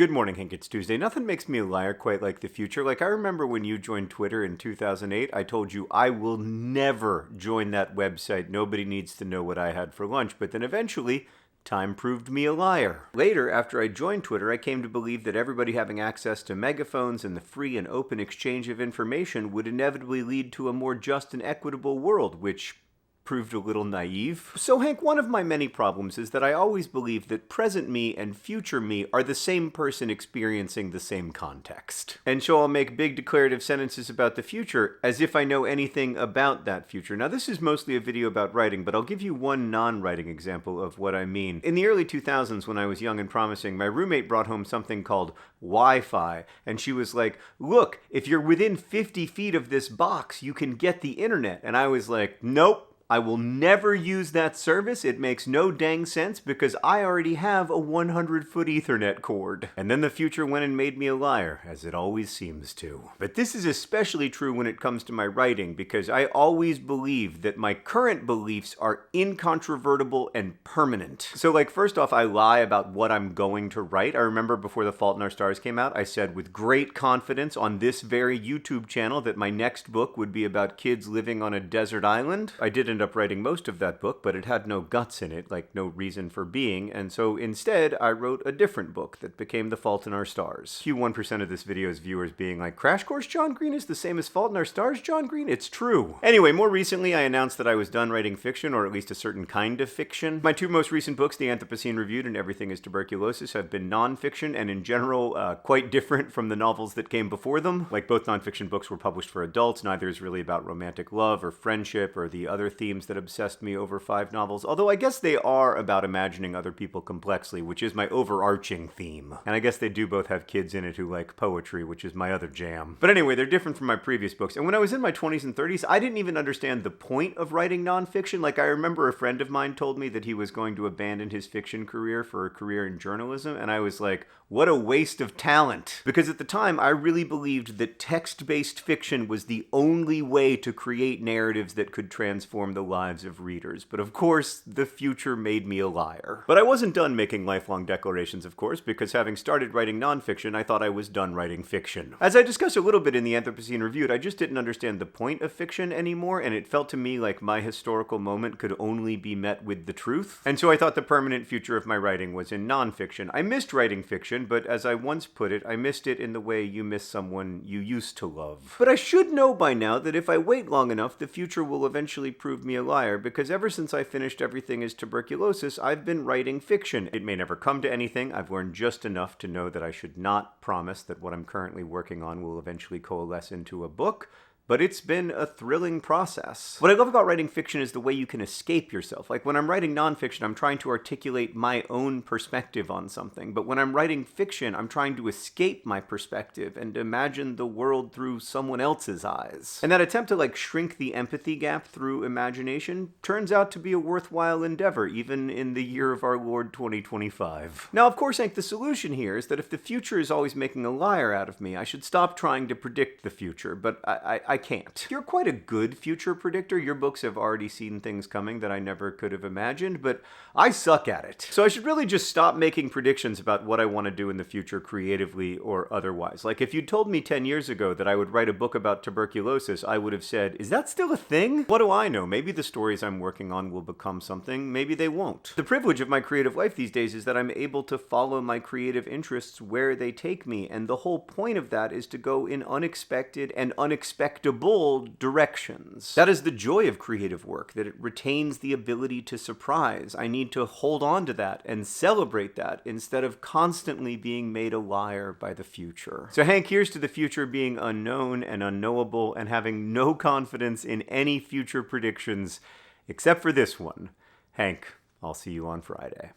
Good morning, Hank. It's Tuesday. Nothing makes me a liar quite like the future. Like, I remember when you joined Twitter in 2008, I told you I will never join that website. Nobody needs to know what I had for lunch. But then eventually, time proved me a liar. Later, after I joined Twitter, I came to believe that everybody having access to megaphones and the free and open exchange of information would inevitably lead to a more just and equitable world, which proved a little naive. So Hank, one of my many problems is that I always believe that present me and future me are the same person experiencing the same context. And so I'll make big declarative sentences about the future as if I know anything about that future. Now this is mostly a video about writing, but I'll give you one non-writing example of what I mean. In the early 2000s, when I was young and promising, my roommate brought home something called Wi-Fi, and she was like, look, if you're within 50 feet of this box, you can get the internet. And I was like, nope. I will never use that service. It makes no dang sense because I already have a 100-foot Ethernet cord. And then the future went and made me a liar, as it always seems to. But this is especially true when it comes to my writing because I always believe that my current beliefs are incontrovertible and permanent. So like, first off, I lie about what I'm going to write. I remember before The Fault in Our Stars came out, I said with great confidence on this very YouTube channel that my next book would be about kids living on a desert island. I did end up writing most of that book, but it had no guts in it, like no reason for being, and so instead I wrote a different book that became The Fault in Our Stars. Cue 1% of this video's viewers being like, Crash Course John Green is the same as Fault in Our Stars John Green? It's true. Anyway, more recently I announced that I was done writing fiction, or at least a certain kind of fiction. My two most recent books, The Anthropocene Reviewed and Everything is Tuberculosis, have been non-fiction and in general quite different from the novels that came before them. Like, both non-fiction books were published for adults, neither is really about romantic love or friendship or the other themes that obsessed me over 5 novels, although I guess they are about imagining other people complexly, which is my overarching theme. And I guess they do both have kids in it who like poetry, which is my other jam. But anyway, they're different from my previous books, and when I was in my 20s and 30s, I didn't even understand the point of writing nonfiction. Like, I remember a friend of mine told me that he was going to abandon his fiction career for a career in journalism, and I was like, what a waste of talent. Because at the time, I really believed that text-based fiction was the only way to create narratives that could transform the lives of readers. But of course, the future made me a liar. But I wasn't done making lifelong declarations, of course, because having started writing nonfiction, I thought I was done writing fiction. As I discussed a little bit in the Anthropocene Reviewed, I just didn't understand the point of fiction anymore, and it felt to me like my historical moment could only be met with the truth. And so I thought the permanent future of my writing was in nonfiction. I missed writing fiction, but as I once put it, I missed it in the way you miss someone you used to love. But I should know by now that if I wait long enough, the future will eventually prove me a liar, because ever since I finished Everything is Tuberculosis, I've been writing fiction. It may never come to anything. I've learned just enough to know that I should not promise that what I'm currently working on will eventually coalesce into a book. But it's been a thrilling process. What I love about writing fiction is the way you can escape yourself. Like, when I'm writing nonfiction, I'm trying to articulate my own perspective on something. But when I'm writing fiction, I'm trying to escape my perspective and imagine the world through someone else's eyes. And that attempt to, like, shrink the empathy gap through imagination turns out to be a worthwhile endeavor, even in the year of our Lord 2025. Now, of course, Hank, the solution here is that if the future is always making a liar out of me, I should stop trying to predict the future, but I can't. You're quite a good future predictor. Your books have already seen things coming that I never could have imagined, but I suck at it. So I should really just stop making predictions about what I want to do in the future creatively or otherwise. Like, if you'd told me 10 years ago that I would write a book about tuberculosis, I would have said, is that still a thing? What do I know? Maybe the stories I'm working on will become something. Maybe they won't. The privilege of my creative life these days is that I'm able to follow my creative interests where they take me, and the whole point of that is to go in unexpected and unexpected directions. That is the joy of creative work, that it retains the ability to surprise. I need to hold on to that and celebrate that instead of constantly being made a liar by the future. So Hank, here's to the future being unknown and unknowable and having no confidence in any future predictions except for this one. Hank, I'll see you on Friday.